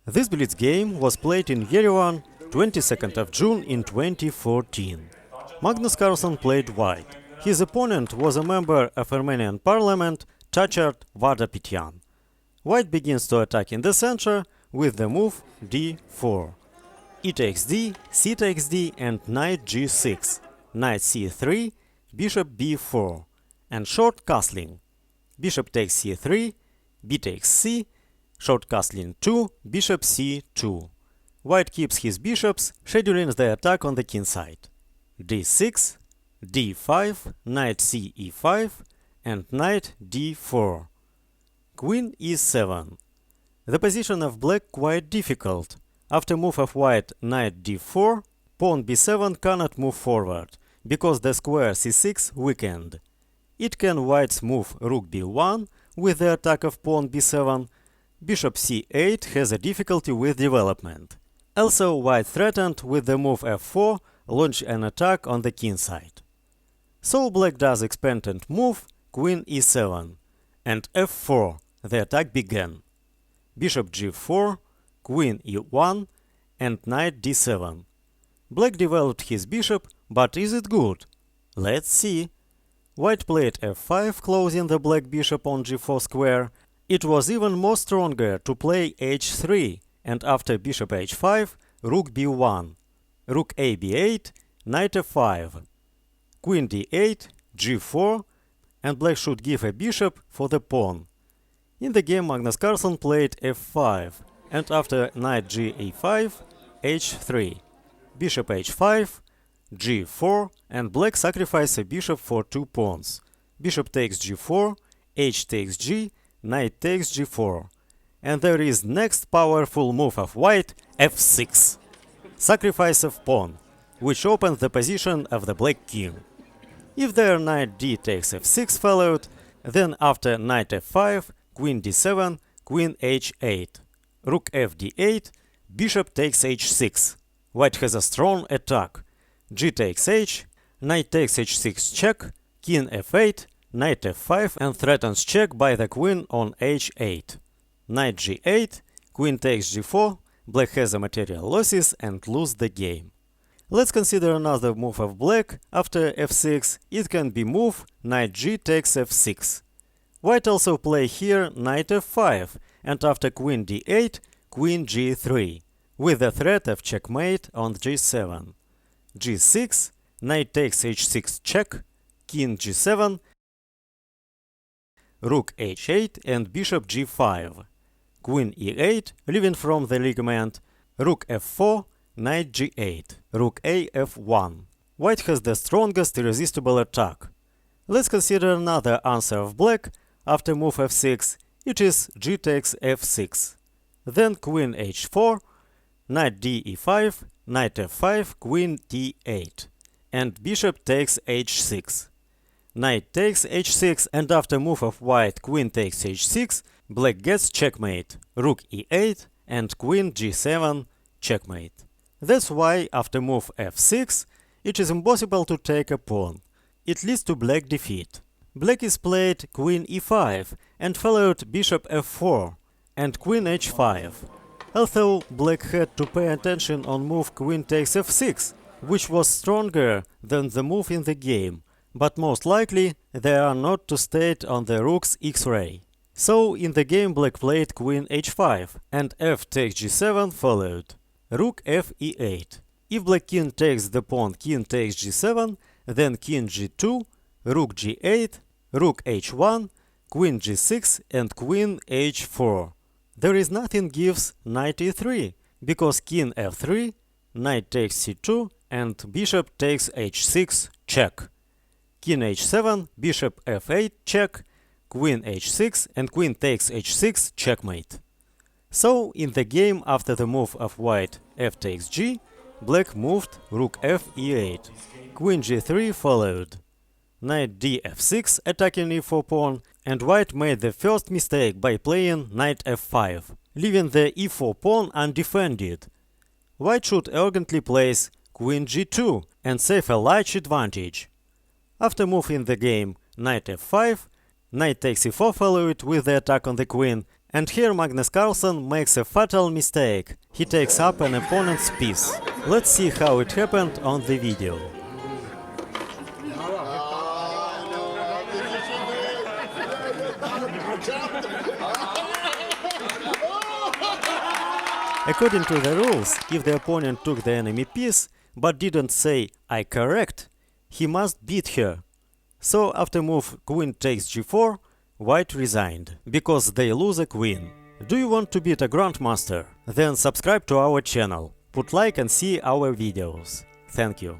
This blitz game was played in Yerevan 22nd of June in 2014. Magnus Carlsen played white. His opponent was a member of Armenian parliament, Tachat Vardapetyan. White begins to attack in the center with the move d4. E takes d, c takes d, and knight g6, knight c3, bishop b4, and short castling. Bishop takes c3, b takes c, short castling 2, bishop c2. White keeps his bishops, scheduling the attack on the king side. d6, d5, knight c e5, and knight d4. Queen e7. The position of black quite difficult. After move of white knight d4, pawn b7 cannot move forward, because the square c6 weakened. It can white's move rook b1 with the attack of pawn b7. Bishop c8 has a difficulty with development. Also, white threatened with the move f4 launch an attack on the king side. So black does expectant move queen e7 and f4. The attack began. Bishop g4, queen e1, and knight d7. Black developed his bishop, but is it good? Let's see. White played f5, closing the black bishop on g4 square. It was even more stronger to play h3, and after bishop h5, rook b1, rook a b8, knight f5, queen d8, g4, and black should give a bishop for the pawn. In the game, Magnus Carlsen played f5, and after knight g a5, h3, bishop h5, g4, and black sacrifice a bishop for 2 pawns. Bishop takes g4, h takes g, knight takes g4. And there is next powerful move of white, f6. Sacrifice of pawn, which opens the position of the black king. If their knight d takes f6 followed, then after knight f5, queen d7, queen h8, rook f d8, bishop takes h6. White has a strong attack. G takes h, knight takes h6 check, king f8, knight f5, and threatens check by the queen on h8. Knight g8, queen takes g4, black has a material losses and lose the game. Let's consider another move of black. After f6, it can be move knight g takes f6. White also play here knight f5, and after queen d8, queen g3, with the threat of checkmate on g7. g6, knight takes h6 check, king g7, rook h8, and bishop g5. Queen e8, leaving from the ligament, rook f4, knight g8, rook a f1. White has the strongest irresistible attack. Let's consider another answer of black. After move f6, it is g takes f6. Then queen h4, knight d e5, knight f5, queen d8, and bishop takes h6. Knight takes h6, and after move of white queen takes h6, black gets checkmate, rook e8, and queen g7 checkmate. That's why after move f6, it is impossible to take a pawn. It leads to black defeat. Black is played queen e5 and followed bishop f4 and queen h5. Although black had to pay attention on move queen takes f6, which was stronger than the move in the game, but most likely they are not to state on the rook's x-ray. So in the game black played queen h5 and f takes g7 followed. Rook f e8. If black king takes the pawn king takes g7, then king g2, rook g8, rook h1, queen g6, and queen h4. There is nothing gives knight e3, because king f3, knight takes c2, and bishop takes h6 check. King h7, bishop f8 check, queen h6, and queen takes h6 checkmate. So in the game after the move of white f takes g, black moved rook f e8. Queen g3 followed. Knight d f6 attacking e4 pawn, and white made the first mistake by playing knight f5, leaving the e4 pawn undefended. White should urgently place queen g2 and save a large advantage. After move in the game knight f5, knight takes e4 followed with the attack on the queen, And here Magnus Carlsen makes a fatal mistake. He takes up an opponent's piece. Let's see how it happened on the video. According to the rules, if the opponent took the enemy piece but didn't say "I correct," he must beat her. So after move queen takes g4, white resigned, because they lose a queen. Do you want to beat a grandmaster? Then subscribe to our channel, put like and see our videos. Thank you.